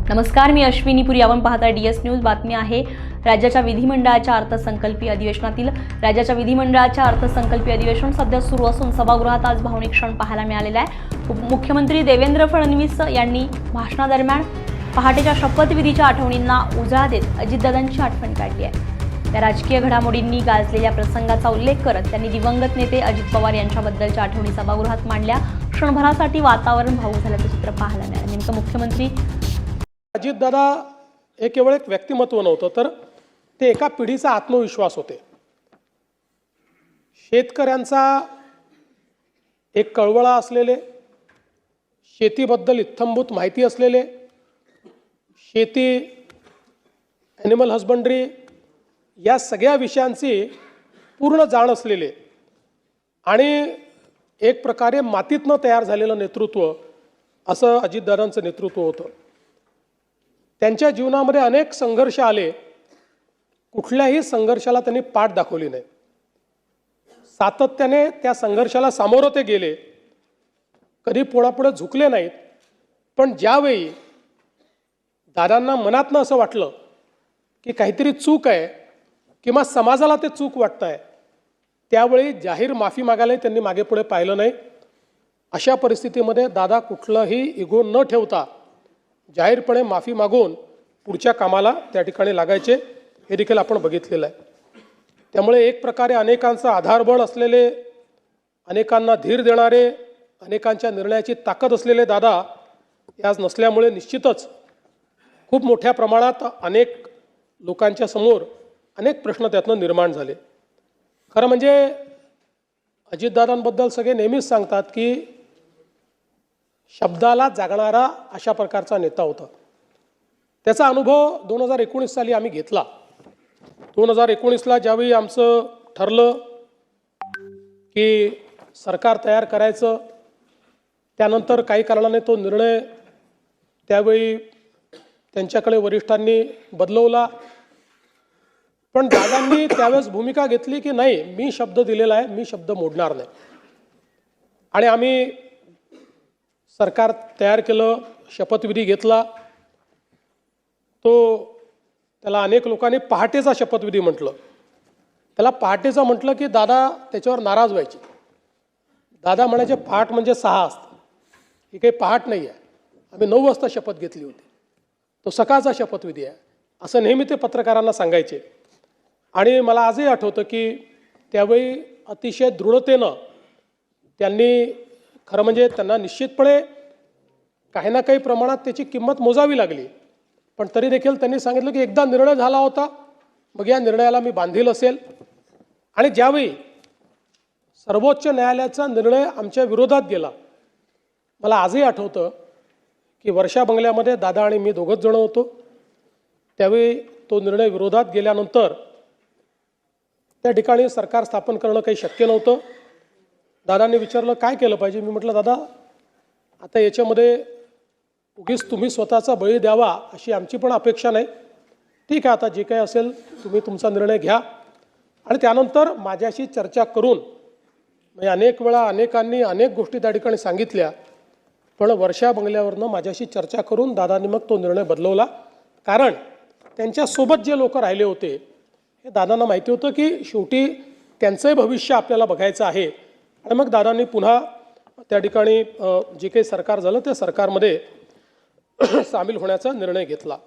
नमस्कार, मी अश्विनी पुरी. आपण पाहताय DS न्यूज. बातमी आहे राज्याच्या विधिमंडळाच्या अर्थसंकल्पीय अधिवेशनातील. राज्याच्या विधिमंडळाच्या अर्थसंकल्पीय अधिवेशन सध्या सुरू असून सभागृहात आज भावनिक क्षण पाहायला मिळालेला आहे. उपमुख्यमंत्री देवेंद्र फडणवीस यांनी भाषणादरम्यान पहाटेच्या शपथविधीच्या आठवणींना उजाळा देत अजितदादांची आठवण काढली आहे. त्या राजकीय घडामोडींनी गाजलेल्या प्रसंगाचा उल्लेख करत त्यांनी दिवंगत नेते अजित पवार यांच्याबद्दलच्या आठवणी सभागृहात मांडल्या. क्षणभरासाठी वातावरण भावूक झाल्याचं चित्र पाहायला मिळालं. नेमकं मुख्यमंत्री अजितदादा हे केवळ एक व्यक्तिमत्व नव्हतं, तर ते एका पिढीचा आत्मविश्वास होते. शेतकऱ्यांचा एक कळवळा असलेले, शेतीबद्दल इत्थंभूत माहिती असलेले, शेती, ॲनिमल हजबंड्री या सगळ्या विषयांची पूर्ण जाण असलेले आणि एक प्रकारे मातीतनं तयार झालेलं नेतृत्व असं अजितदादांचं नेतृत्व होतं. त्यांच्या जीवनामध्ये अनेक संघर्ष आले, कुठल्याही संघर्षाला त्यांनी पाठ दाखवली नाही. सातत्याने त्या संघर्षाला सामोरं ते गेले, कधी पुढापुढे झुकले नाहीत. पण ज्यावेळी दादांना मनातनं असं वाटलं की काहीतरी चूक आहे किंवा समाजाला ते चूक वाटतं आहे, त्यावेळी जाहीर माफी मागायलाही त्यांनी मागे पुढे पाहिलं नाही. अशा परिस्थितीमध्ये दादा कुठलाही इगो न ठेवता जाहीरपणे माफी मागून पुढच्या कामाला त्या ठिकाणी लागायचे, हे देखील आपण बघितलेलं आहे. त्यामुळे एक प्रकारे अनेकांचा आधारबळ असलेले, अनेकांना धीर देणारे, अनेकांच्या निर्णयाची ताकद असलेले दादा आज नसल्यामुळे निश्चितच खूप मोठ्या प्रमाणात अनेक लोकांच्या समोर अनेक प्रश्न त्यातनं निर्माण झाले. खरं म्हणजे अजितदादांबद्दल सगळे नेहमीच सांगतात की शब्दाला जागणारा अशा प्रकारचा नेता होता. त्याचा अनुभव 2019 साली आम्ही घेतला. 2019ला ज्यावेळी आमचं ठरलं की सरकार तयार करायचं, त्यानंतर काही कारणाने तो निर्णय त्यावेळी त्यांच्याकडे वरिष्ठांनी बदलवला. पण दादांनी त्यावेळेस भूमिका घेतली की नाही, मी शब्द दिलेला आहे, मी शब्द मोडणार नाही. आणि आम्ही सरकार तयार केलं, शपथविधी घेतला. त्याला अनेक लोकांनी पहाटेचा शपथविधी म्हटलं. त्याला पहाटेचं म्हटलं की दादा त्याच्यावर नाराज व्हायचे. दादा म्हणायचे पहाट म्हणजे 6 असतं, ही काही पहाट नाही आहे, आम्ही 9 वाजता शपथ घेतली होती, तो सकाळचा शपथविधी आहे, असं नेहमी ते पत्रकारांना सांगायचे. आणि मला आजही आठवतं की त्यावेळी अतिशय दृढतेनं त्यांनी, खरं म्हणजे त्यांना निश्चितपणे काही ना काही प्रमाणात त्याची किंमत मोजावी लागली. पण तरी देखील त्यांनी सांगितलं की एकदा निर्णय झाला होता, मग या निर्णयाला मी बांधील असेल. आणि ज्यावेळी सर्वोच्च न्यायालयाचा निर्णय आमच्या विरोधात गेला, मला आजही आठवतं की वर्षा बंगल्यामध्ये दादा आणि मी दोघंच जण होतो. त्यावेळी तो निर्णय विरोधात गेल्यानंतर त्या ठिकाणी सरकार स्थापन करणं काही शक्य नव्हतं. दादांनी विचारलं काय केलं पाहिजे. मी म्हटलं दादा, आता याच्यामध्ये उगीच तुम्ही स्वतःचा बळी द्यावा अशी आमची पण अपेक्षा नाही. ठीक आहे, आता जे काही असेल तुम्ही तुमचा निर्णय घ्या. आणि त्यानंतर माझ्याशी चर्चा करून, म्हणजे अनेक वेळा अनेकांनी अनेक गोष्टी त्या ठिकाणी सांगितल्या, पण वर्षा बंगल्यावरनं माझ्याशी चर्चा करून दादांनी मग तो निर्णय बदलवला. कारण त्यांच्यासोबत जे लोक राहिले होते, हे दादांना माहिती होतं की शेवटी त्यांचंही भविष्य आपल्याला बघायचं आहे. आणि मग दादांनी पुन्हा त्या ठिकाणी जे काही सरकार झालं त्या सरकारमध्ये सामील होण्याचा निर्णय घेतला.